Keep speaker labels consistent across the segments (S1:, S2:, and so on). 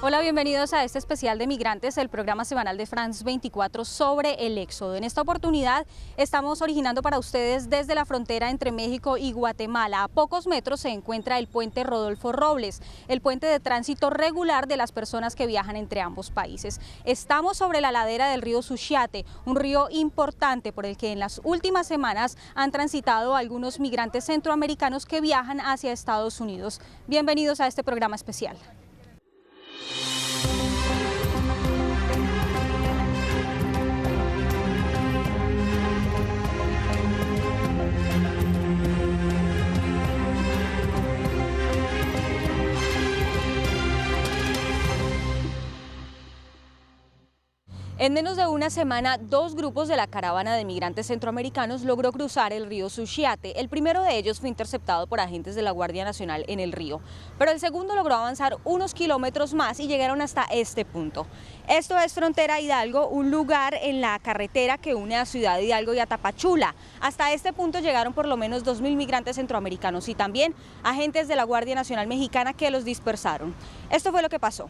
S1: Hola, bienvenidos a este especial de migrantes, el programa semanal de France 24 sobre el éxodo. En esta oportunidad estamos originando para ustedes desde la frontera entre México y Guatemala. A pocos metros se encuentra el puente Rodolfo Robles, el puente de tránsito regular de las personas que viajan entre ambos países. Estamos sobre la ladera del río Suchiate, un río importante por el que en las últimas semanas han transitado algunos migrantes centroamericanos que viajan hacia Estados Unidos. Bienvenidos a este programa especial. En menos de una semana, dos grupos de la caravana de migrantes centroamericanos logró cruzar el río Suchiate. El primero de ellos fue interceptado por agentes de la Guardia Nacional en el río, pero el segundo logró avanzar unos kilómetros más y llegaron hasta este punto. Esto es Frontera Hidalgo, un lugar en la carretera que une a Ciudad Hidalgo y a Tapachula. Hasta este punto llegaron por lo menos 2.000 migrantes centroamericanos y también agentes de la Guardia Nacional Mexicana que los dispersaron. Esto fue lo que pasó.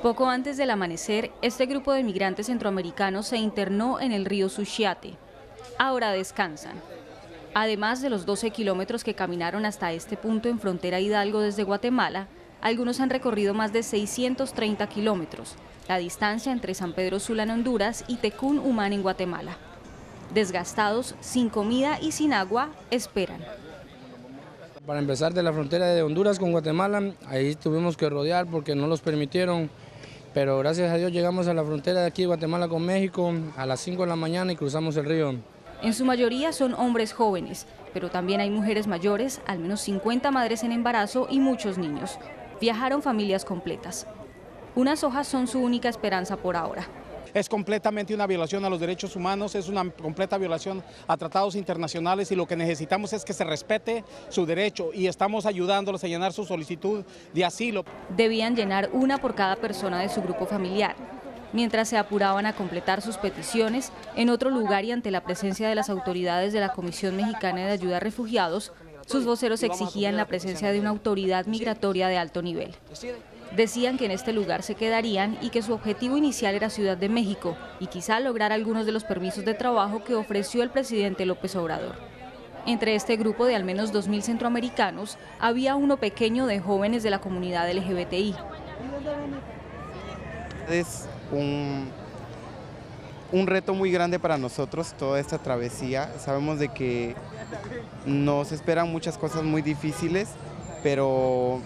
S1: Poco antes del amanecer, este grupo de migrantes centroamericanos se internó en el río Suchiate. Ahora descansan. Además de los 12 kilómetros que caminaron hasta este punto en Frontera Hidalgo desde Guatemala, algunos han recorrido más de 630 kilómetros, la distancia entre San Pedro Sula en Honduras y Tecún Umán en Guatemala. Desgastados, sin comida y sin agua, esperan.
S2: Para empezar, de la frontera de Honduras con Guatemala, ahí tuvimos que rodear porque no los permitieron, pero gracias a Dios llegamos a la frontera de aquí de Guatemala con México a las 5 de la mañana y cruzamos el río.
S1: En su mayoría son hombres jóvenes, pero también hay mujeres mayores, al menos 50 madres en embarazo y muchos niños. Viajaron familias completas. Unas hojas son su única esperanza por ahora.
S3: Es completamente una violación a los derechos humanos, es una completa violación a tratados internacionales y lo que necesitamos es que se respete su derecho y estamos ayudándolos a llenar su solicitud de asilo.
S1: Debían llenar una por cada persona de su grupo familiar. Mientras se apuraban a completar sus peticiones, en otro lugar y ante la presencia de las autoridades de la Comisión Mexicana de Ayuda a Refugiados, sus voceros exigían la presencia de una autoridad migratoria de alto nivel. Decían que en este lugar se quedarían y que su objetivo inicial era Ciudad de México y quizá lograr algunos de los permisos de trabajo que ofreció el presidente López Obrador. Entre este grupo de al menos 2.000 centroamericanos había uno pequeño de jóvenes de la comunidad LGBTI.
S4: Es un reto muy grande para nosotros toda esta travesía. Sabemos de que nos esperan muchas cosas muy difíciles, pero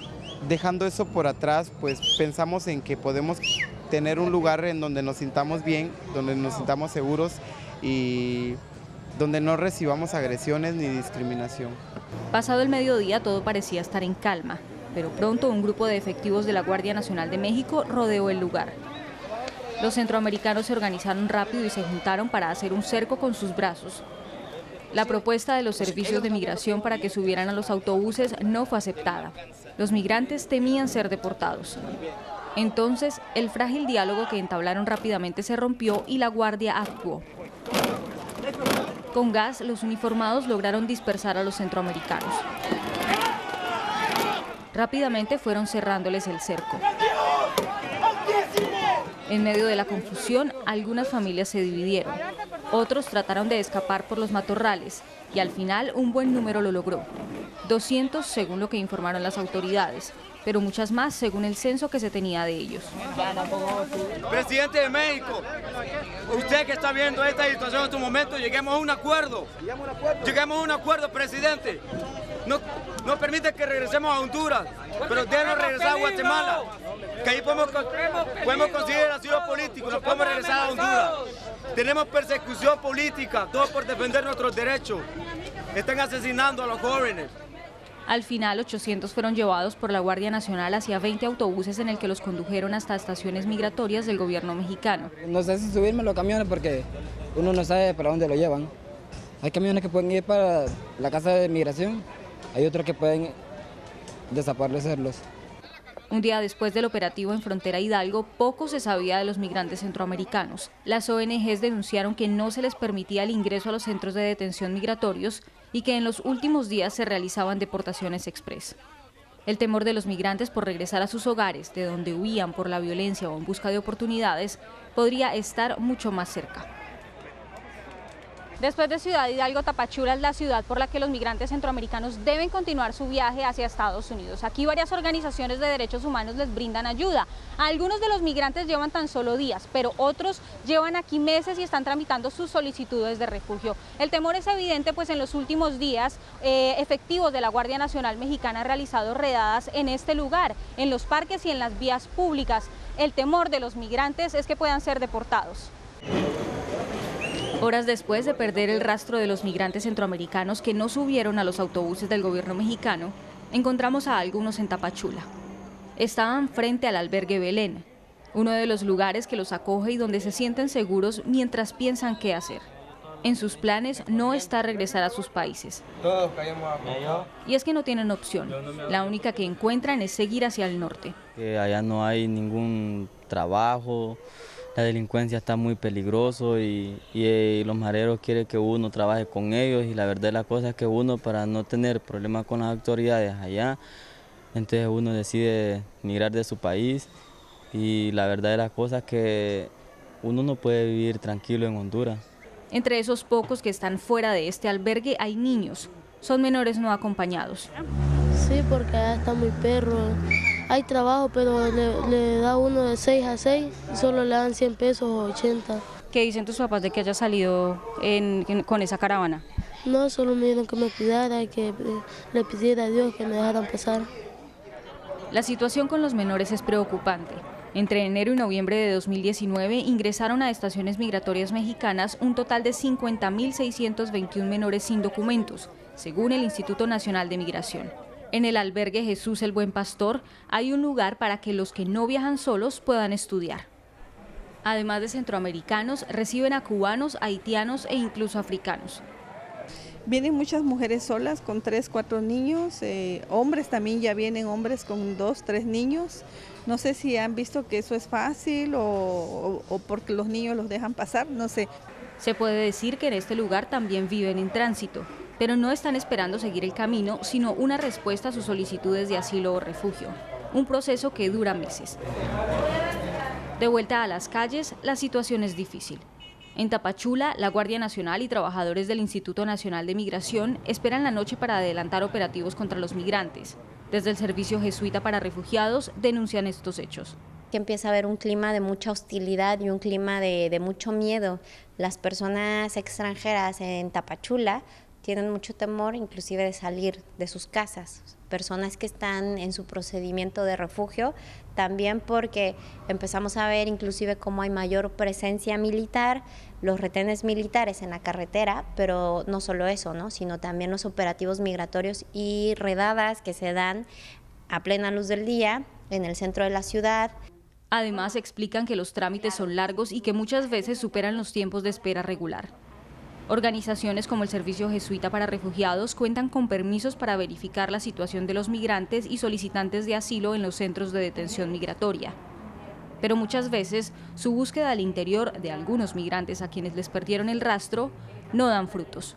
S4: dejando eso por atrás, pues pensamos en que podemos tener un lugar en donde nos sintamos bien, donde nos sintamos seguros y donde no recibamos agresiones ni discriminación.
S1: Pasado el mediodía todo parecía estar en calma, pero pronto un grupo de efectivos de la Guardia Nacional de México rodeó el lugar. Los centroamericanos se organizaron rápido y se juntaron para hacer un cerco con sus brazos. La propuesta de los servicios de migración para que subieran a los autobuses no fue aceptada. Los migrantes temían ser deportados. Entonces, el frágil diálogo que entablaron rápidamente se rompió y la guardia actuó. Con gas, los uniformados lograron dispersar a los centroamericanos. Rápidamente fueron cerrándoles el cerco. En medio de la confusión, algunas familias se dividieron. Otros trataron de escapar por los matorrales y al final un buen número lo logró. 200 según lo que informaron las autoridades, pero muchas más según el censo que se tenía de ellos.
S5: Presidente de México, usted que está viendo esta situación en este momento, lleguemos a un acuerdo. Lleguemos a un acuerdo, presidente. No permite que regresemos a Honduras, pero déjenos regresar a Guatemala, que ahí podemos conseguir el asilo político, nos podemos regresar a Honduras. Tenemos persecución política, todo por defender nuestros derechos. Están asesinando a los jóvenes.
S1: Al final, 800 fueron llevados por la Guardia Nacional hacia 20 autobuses en el que los condujeron hasta estaciones migratorias del gobierno mexicano.
S6: No sé si subirme los camiones porque uno no sabe para dónde lo llevan. Hay camiones que pueden ir para la casa de migración, hay otros que pueden desaparecerlos.
S1: Un día después del operativo en Frontera Hidalgo, poco se sabía de los migrantes centroamericanos. Las ONGs denunciaron que no se les permitía el ingreso a los centros de detención migratorios y que en los últimos días se realizaban deportaciones express. El temor de los migrantes por regresar a sus hogares, de donde huían por la violencia o en busca de oportunidades, podría estar mucho más cerca. Después de Ciudad Hidalgo, Tapachula es la ciudad por la que los migrantes centroamericanos deben continuar su viaje hacia Estados Unidos. Aquí varias organizaciones de derechos humanos les brindan ayuda. Algunos de los migrantes llevan tan solo días, pero otros llevan aquí meses y están tramitando sus solicitudes de refugio. El temor es evidente, pues en los últimos días efectivos de la Guardia Nacional Mexicana han realizado redadas en este lugar, en los parques y en las vías públicas. El temor de los migrantes es que puedan ser deportados. Horas después de perder el rastro de los migrantes centroamericanos que no subieron a los autobuses del gobierno mexicano, encontramos a algunos en Tapachula. Estaban frente al albergue Belén, uno de los lugares que los acoge y donde se sienten seguros mientras piensan qué hacer. En sus planes no está regresar a sus países. Y es que no tienen opción. La única que encuentran es seguir hacia el norte.
S7: Allá no hay ningún trabajo. La delincuencia está muy peligroso y los mareros quieren que uno trabaje con ellos y la verdad de la cosa es que uno, para no tener problemas con las autoridades allá, entonces uno decide migrar de su país y la verdad de la cosa es que uno no puede vivir tranquilo en Honduras.
S1: Entre esos pocos que están fuera de este albergue hay niños, son menores no acompañados.
S8: Sí, porque allá está muy perro. Hay trabajo, pero le da uno de 6 a 6 y solo le dan 100 pesos o 80.
S1: ¿Qué dicen tus papás de que haya salido con esa caravana?
S8: No, solo me dieron que me cuidara y que le pidiera a Dios que me dejaran pasar.
S1: La situación con los menores es preocupante. Entre enero y noviembre de 2019 ingresaron a estaciones migratorias mexicanas un total de 50.621 menores sin documentos, según el Instituto Nacional de Migración. En el albergue Jesús el Buen Pastor hay un lugar para que los que no viajan solos puedan estudiar. Además de centroamericanos, reciben a cubanos, haitianos e incluso africanos.
S9: Vienen muchas mujeres solas con 3, 4 niños, hombres también ya vienen, hombres con 2, 3 niños. No sé si han visto que eso es fácil o porque los niños los dejan pasar, no sé.
S1: Se puede decir que en este lugar también viven en tránsito, pero no están esperando seguir el camino, sino una respuesta a sus solicitudes de asilo o refugio, un proceso que dura meses. De vuelta a las calles, la situación es difícil. En Tapachula, la Guardia Nacional y trabajadores del Instituto Nacional de Migración esperan la noche para adelantar operativos contra los migrantes. Desde el Servicio Jesuita para Refugiados denuncian estos hechos.
S10: Que empieza a haber un clima de mucha hostilidad y un clima de mucho miedo. Las personas extranjeras en Tapachula tienen mucho temor inclusive de salir de sus casas. Personas que están en su procedimiento de refugio, también porque empezamos a ver inclusive cómo hay mayor presencia militar, los retenes militares en la carretera, pero no solo eso, ¿no? Sino también los operativos migratorios y redadas que se dan a plena luz del día en el centro de la ciudad.
S1: Además, explican que los trámites son largos y que muchas veces superan los tiempos de espera regular. Organizaciones como el Servicio Jesuita para Refugiados cuentan con permisos para verificar la situación de los migrantes y solicitantes de asilo en los centros de detención migratoria. Pero muchas veces su búsqueda al interior de algunos migrantes a quienes les perdieron el rastro no dan frutos.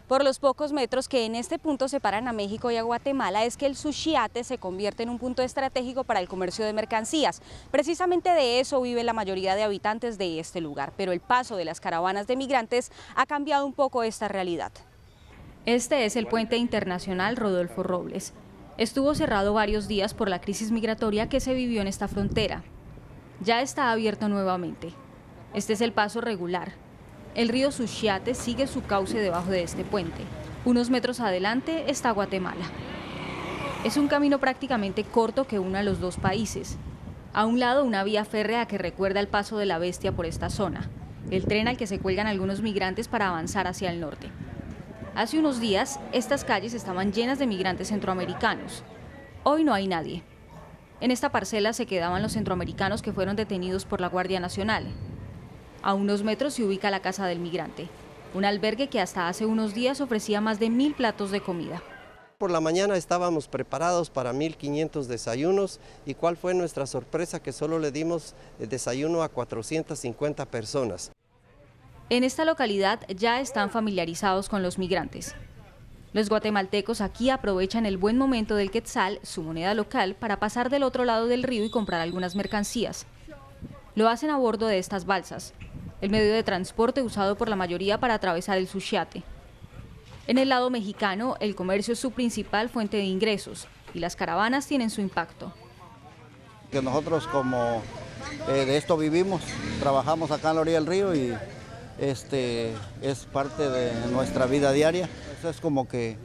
S1: Por los pocos metros que en este punto separan a México y a Guatemala es que el Suchiate se convierte en un punto estratégico para el comercio de mercancías. Precisamente de eso vive la mayoría de habitantes de este lugar, pero el paso de las caravanas de migrantes ha cambiado un poco esta realidad. Este es el puente internacional Rodolfo Robles. Estuvo cerrado varios días por la crisis migratoria que se vivió en esta frontera. Ya está abierto nuevamente. Este es el paso regular. El río Suchiate sigue su cauce debajo de este puente. Unos metros adelante está Guatemala. Es un camino prácticamente corto que une a los dos países. A un lado, una vía férrea que recuerda el paso de la Bestia por esta zona, el tren al que se cuelgan algunos migrantes para avanzar hacia el norte. Hace unos días, estas calles estaban llenas de migrantes centroamericanos. Hoy no hay nadie. En esta parcela se quedaban los centroamericanos que fueron detenidos por la Guardia Nacional. A unos metros se ubica la Casa del Migrante, un albergue que hasta hace unos días ofrecía más de 1.000 platos de comida.
S11: Por la mañana estábamos preparados para 1.500 desayunos y cuál fue nuestra sorpresa que solo le dimos el desayuno a 450 personas.
S1: En esta localidad ya están familiarizados con los migrantes. Los guatemaltecos aquí aprovechan el buen momento del quetzal, su moneda local, para pasar del otro lado del río y comprar algunas mercancías. Lo hacen a bordo de estas balsas, el medio de transporte usado por la mayoría para atravesar el Suchiate. En el lado mexicano, el comercio es su principal fuente de ingresos y las caravanas tienen su impacto.
S12: Que nosotros como de esto vivimos, trabajamos acá en la orilla del río y es parte de nuestra vida diaria. Es como que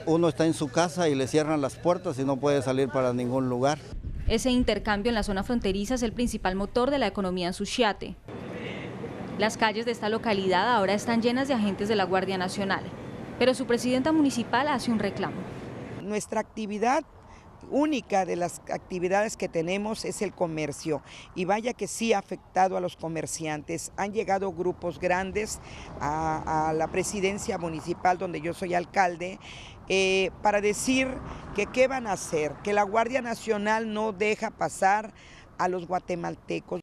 S12: uno está en su casa y le cierran las puertas y no puede salir para ningún lugar.
S1: Ese intercambio en la zona fronteriza es el principal motor de la economía en Suchiate. Las calles de esta localidad ahora están llenas de agentes de la Guardia Nacional, pero su presidenta municipal hace un reclamo.
S13: Nuestra actividad única de las actividades que tenemos es el comercio y vaya que sí ha afectado a los comerciantes. Han llegado grupos grandes a la presidencia municipal donde yo soy alcalde para decir que qué van a hacer, que la Guardia Nacional no deja pasar a los guatemaltecos.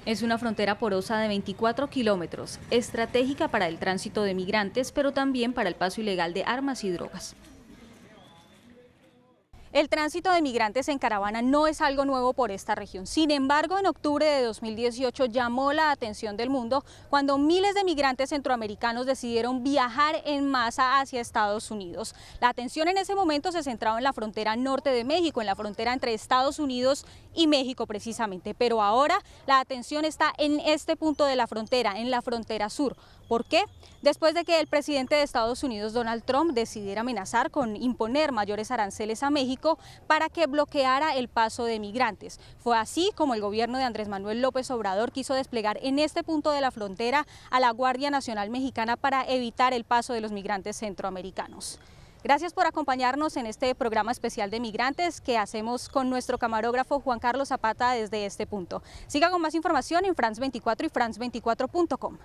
S1: Es una frontera porosa de 24 kilómetros, estratégica para el tránsito de migrantes, pero también para el paso ilegal de armas y drogas. El tránsito de migrantes en caravana no es algo nuevo por esta región. Sin embargo, en octubre de 2018 llamó la atención del mundo cuando miles de migrantes centroamericanos decidieron viajar en masa hacia Estados Unidos. La atención en ese momento se centraba en la frontera norte de México, en la frontera entre Estados Unidos y México precisamente. Pero ahora la atención está en este punto de la frontera, en la frontera sur. ¿Por qué? Después de que el presidente de Estados Unidos, Donald Trump, decidiera amenazar con imponer mayores aranceles a México para que bloqueara el paso de migrantes. Fue así como el gobierno de Andrés Manuel López Obrador quiso desplegar en este punto de la frontera a la Guardia Nacional Mexicana para evitar el paso de los migrantes centroamericanos. Gracias por acompañarnos en este programa especial de migrantes que hacemos con nuestro camarógrafo Juan Carlos Zapata desde este punto. Siga con más información en France 24 y France24.com.